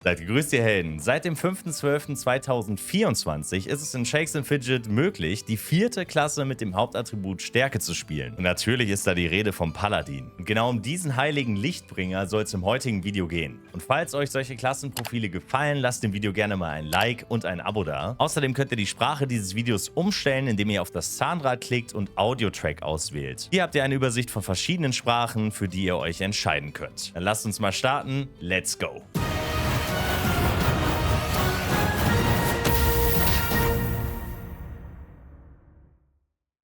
Seid gegrüßt, ihr Helden. Seit dem 5.12.2024 ist es in Shakes & Fidget möglich, die 4. Klasse mit dem Hauptattribut Stärke zu spielen. Und natürlich ist da die Rede vom Paladin. Und genau um diesen heiligen Lichtbringer soll es im heutigen Video gehen. Und falls euch solche Klassenprofile gefallen, lasst dem Video gerne mal ein Like und ein Abo da. Außerdem könnt ihr die Sprache dieses Videos umstellen, indem ihr auf das Zahnrad klickt und Audio-Track auswählt. Hier habt ihr eine Übersicht von verschiedenen Sprachen, für die ihr euch entscheiden könnt. Dann lasst uns mal starten. Let's go!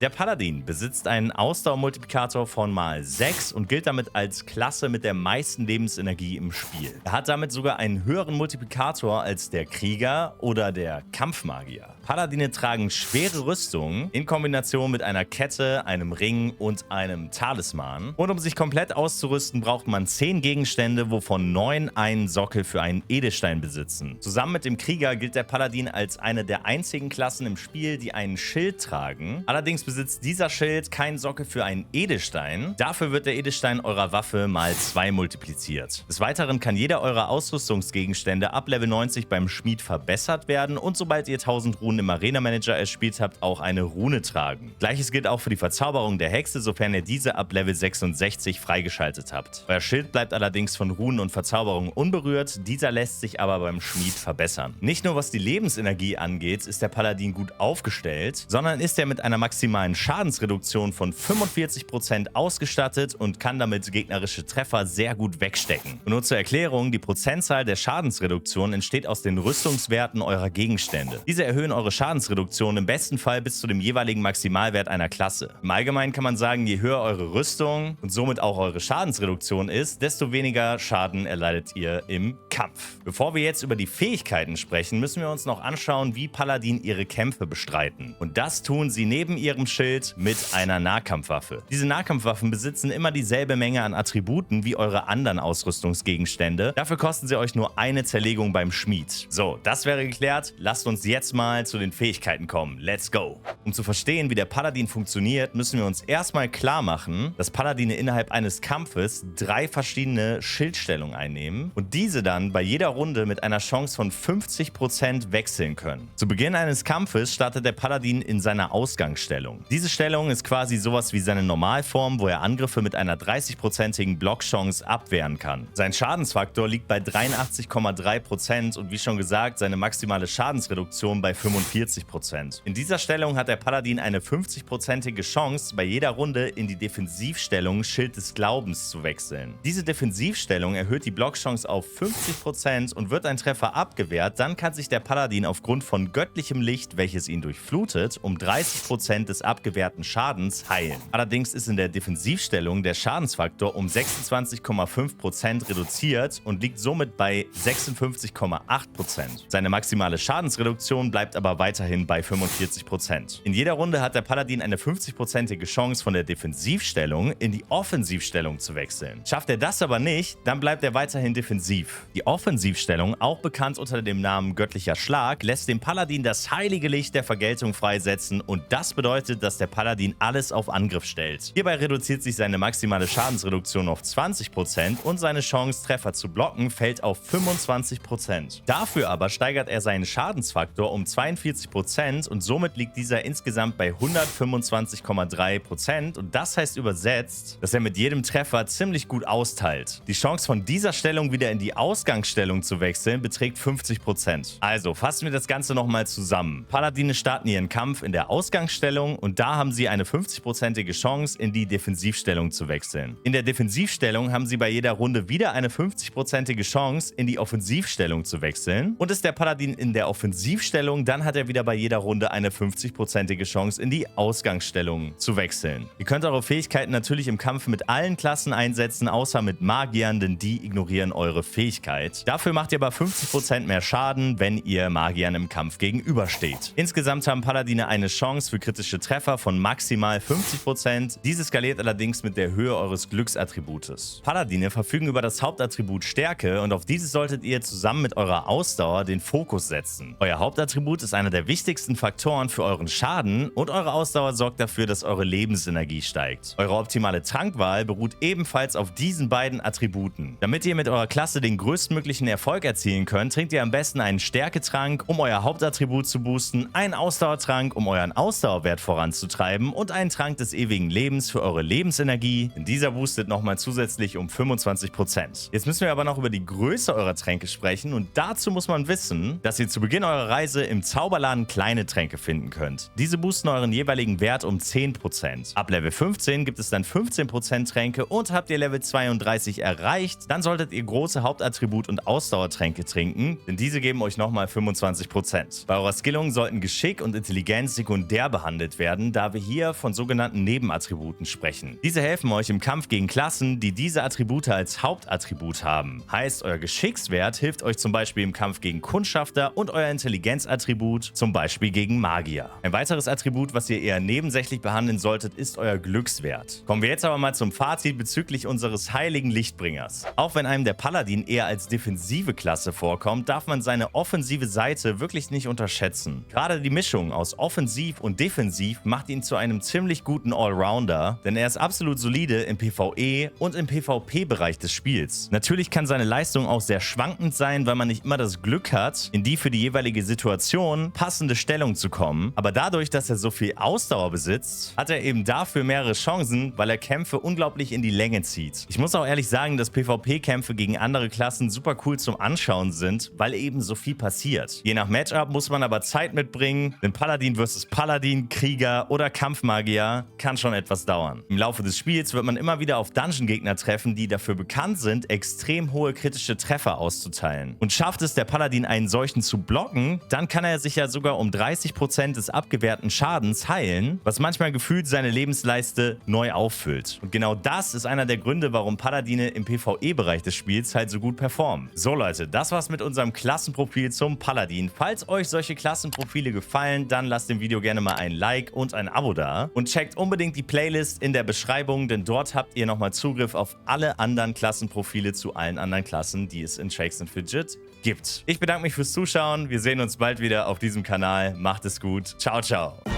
Der Paladin besitzt einen Ausdauermultiplikator von mal 6 und gilt damit als Klasse mit der meisten Lebensenergie im Spiel. Er hat damit sogar einen höheren Multiplikator als der Krieger oder der Kampfmagier. Paladine tragen schwere Rüstungen in Kombination mit einer Kette, einem Ring und einem Talisman. Und um sich komplett auszurüsten, braucht man 10 Gegenstände, wovon 9 einen Sockel für einen Edelstein besitzen. Zusammen mit dem Krieger gilt der Paladin als eine der einzigen Klassen im Spiel, die einen Schild tragen. Allerdings besitzt dieser Schild keinen Sockel für einen Edelstein. Dafür wird der Edelstein eurer Waffe mal 2 multipliziert. Des Weiteren kann jeder eurer Ausrüstungsgegenstände ab Level 90 beim Schmied verbessert werden und sobald ihr 1000 Runen im Arena Manager erspielt habt, auch eine Rune tragen. Gleiches gilt auch für die Verzauberung der Hexe, sofern ihr diese ab Level 66 freigeschaltet habt. Euer Schild bleibt allerdings von Runen und Verzauberungen unberührt, dieser lässt sich aber beim Schmied verbessern. Nicht nur was die Lebensenergie angeht, ist der Paladin gut aufgestellt, sondern ist er mit einer maximalen Schadensreduktion von 45% ausgestattet und kann damit gegnerische Treffer sehr gut wegstecken. Und nur zur Erklärung, die Prozentzahl der Schadensreduktion entsteht aus den Rüstungswerten eurer Gegenstände. Diese erhöhen eure Schadensreduktion im besten Fall bis zu dem jeweiligen Maximalwert einer Klasse. Im Allgemeinen kann man sagen, je höher eure Rüstung und somit auch eure Schadensreduktion ist, desto weniger Schaden erleidet ihr im Kampf. Bevor wir jetzt über die Fähigkeiten sprechen, müssen wir uns noch anschauen, wie Paladin ihre Kämpfe bestreiten. Und das tun sie neben ihrem Schild mit einer Nahkampfwaffe. Diese Nahkampfwaffen besitzen immer dieselbe Menge an Attributen wie eure anderen Ausrüstungsgegenstände. Dafür kosten sie euch nur eine Zerlegung beim Schmied. So, das wäre geklärt. Lasst uns jetzt mal zu den Fähigkeiten kommen. Let's go! Um zu verstehen, wie der Paladin funktioniert, müssen wir uns erstmal klar machen, dass Paladine innerhalb eines Kampfes 3 verschiedene Schildstellungen einnehmen und diese dann bei jeder Runde mit einer Chance von 50% wechseln können. Zu Beginn eines Kampfes startet der Paladin in seiner Ausgangsstellung. Diese Stellung ist quasi sowas wie seine Normalform, wo er Angriffe mit einer 30%igen Blockchance abwehren kann. Sein Schadensfaktor liegt bei 83,3% und wie schon gesagt, seine maximale Schadensreduktion bei 45%. In dieser Stellung hat der Paladin eine 50%ige Chance, bei jeder Runde in die Defensivstellung Schild des Glaubens zu wechseln. Diese Defensivstellung erhöht die Blockchance auf 50% und wird ein Treffer abgewehrt, dann kann sich der Paladin aufgrund von göttlichem Licht, welches ihn durchflutet, um 30% des abgewehrten Schadens heilen. Allerdings ist in der Defensivstellung der Schadensfaktor um 26,5% reduziert und liegt somit bei 56,8%. Seine maximale Schadensreduktion bleibt aber weiterhin bei 45%. In jeder Runde hat der Paladin eine 50%ige Chance, von der Defensivstellung in die Offensivstellung zu wechseln. Schafft er das aber nicht, dann bleibt er weiterhin defensiv. Die Offensivstellung, auch bekannt unter dem Namen Göttlicher Schlag, lässt dem Paladin das heilige Licht der Vergeltung freisetzen und das bedeutet, dass der Paladin alles auf Angriff stellt. Hierbei reduziert sich seine maximale Schadensreduktion auf 20% und seine Chance, Treffer zu blocken, fällt auf 25%. Dafür aber steigert er seinen Schadensfaktor um 42% und somit liegt dieser insgesamt bei 125,3% und das heißt übersetzt, dass er mit jedem Treffer ziemlich gut austeilt. Die Chance von dieser Stellung wieder in die Ausgangsstellung zu wechseln beträgt 50%. Also fassen wir das Ganze nochmal zusammen. Paladine starten ihren Kampf in der Ausgangsstellung und da haben sie eine 50%ige Chance, in die Defensivstellung zu wechseln. In der Defensivstellung haben sie bei jeder Runde wieder eine 50%ige Chance, in die Offensivstellung zu wechseln. Und ist der Paladin in der Offensivstellung, dann hat er wieder bei jeder Runde eine 50%ige Chance, in die Ausgangsstellung zu wechseln. Ihr könnt eure Fähigkeiten natürlich im Kampf mit allen Klassen einsetzen, außer mit Magiern, denn die ignorieren eure Fähigkeit. Dafür macht ihr aber 50% mehr Schaden, wenn ihr Magiern im Kampf gegenübersteht. Insgesamt haben Paladine eine Chance für kritische Treffer Treffer von maximal 50%. Diese skaliert allerdings mit der Höhe eures Glücksattributes. Paladine verfügen über das Hauptattribut Stärke und auf dieses solltet ihr zusammen mit eurer Ausdauer den Fokus setzen. Euer Hauptattribut ist einer der wichtigsten Faktoren für euren Schaden und eure Ausdauer sorgt dafür, dass eure Lebensenergie steigt. Eure optimale Trankwahl beruht ebenfalls auf diesen beiden Attributen. Damit ihr mit eurer Klasse den größtmöglichen Erfolg erzielen könnt, trinkt ihr am besten einen Stärketrank, um euer Hauptattribut zu boosten, einen Ausdauertrank, um euren Ausdauerwert voranzutreiben und einen Trank des ewigen Lebens für eure Lebensenergie. Denn dieser boostet nochmal zusätzlich um 25%. Jetzt müssen wir aber noch über die Größe eurer Tränke sprechen und dazu muss man wissen, dass ihr zu Beginn eurer Reise im Zauberladen kleine Tränke finden könnt. Diese boosten euren jeweiligen Wert um 10%. Ab Level 15 gibt es dann 15% Tränke und habt ihr Level 32 erreicht, dann solltet ihr große Hauptattribut und Ausdauertränke trinken, denn diese geben euch nochmal 25%. Bei eurer Skillung sollten Geschick und Intelligenz sekundär behandelt werden, da wir hier von sogenannten Nebenattributen sprechen. Diese helfen euch im Kampf gegen Klassen, die diese Attribute als Hauptattribut haben. Heißt, euer Geschickswert hilft euch zum Beispiel im Kampf gegen Kundschafter und euer Intelligenzattribut zum Beispiel gegen Magier. Ein weiteres Attribut, was ihr eher nebensächlich behandeln solltet, ist euer Glückswert. Kommen wir jetzt aber mal zum Fazit bezüglich unseres heiligen Lichtbringers. Auch wenn einem der Paladin eher als defensive Klasse vorkommt, darf man seine offensive Seite wirklich nicht unterschätzen. Gerade die Mischung aus offensiv und defensiv macht ihn zu einem ziemlich guten Allrounder, denn er ist absolut solide im PvE und im PvP-Bereich des Spiels. Natürlich kann seine Leistung auch sehr schwankend sein, weil man nicht immer das Glück hat, in die für die jeweilige Situation passende Stellung zu kommen, aber dadurch, dass er so viel Ausdauer besitzt, hat er eben dafür mehrere Chancen, weil er Kämpfe unglaublich in die Länge zieht. Ich muss auch ehrlich sagen, dass PvP-Kämpfe gegen andere Klassen super cool zum Anschauen sind, weil eben so viel passiert. Je nach Matchup muss man aber Zeit mitbringen, denn Paladin vs. Paladin, Krieger oder Kampfmagier kann schon etwas dauern. Im Laufe des Spiels wird man immer wieder auf Dungeon-Gegner treffen, die dafür bekannt sind, extrem hohe kritische Treffer auszuteilen. Und schafft es der Paladin, einen solchen zu blocken, dann kann er sich ja sogar um 30% des abgewehrten Schadens heilen, was manchmal gefühlt seine Lebensleiste neu auffüllt. Und genau das ist einer der Gründe, warum Paladine im PvE-Bereich des Spiels halt so gut performen. So Leute, das war's mit unserem Klassenprofil zum Paladin. Falls euch solche Klassenprofile gefallen, dann lasst dem Video gerne mal ein Like und ein Abo da. Und checkt unbedingt die Playlist in der Beschreibung, denn dort habt ihr nochmal Zugriff auf alle anderen Klassenprofile zu allen anderen Klassen, die es in Shakes & Fidget gibt. Ich bedanke mich fürs Zuschauen. Wir sehen uns bald wieder auf diesem Kanal. Macht es gut. Ciao, ciao.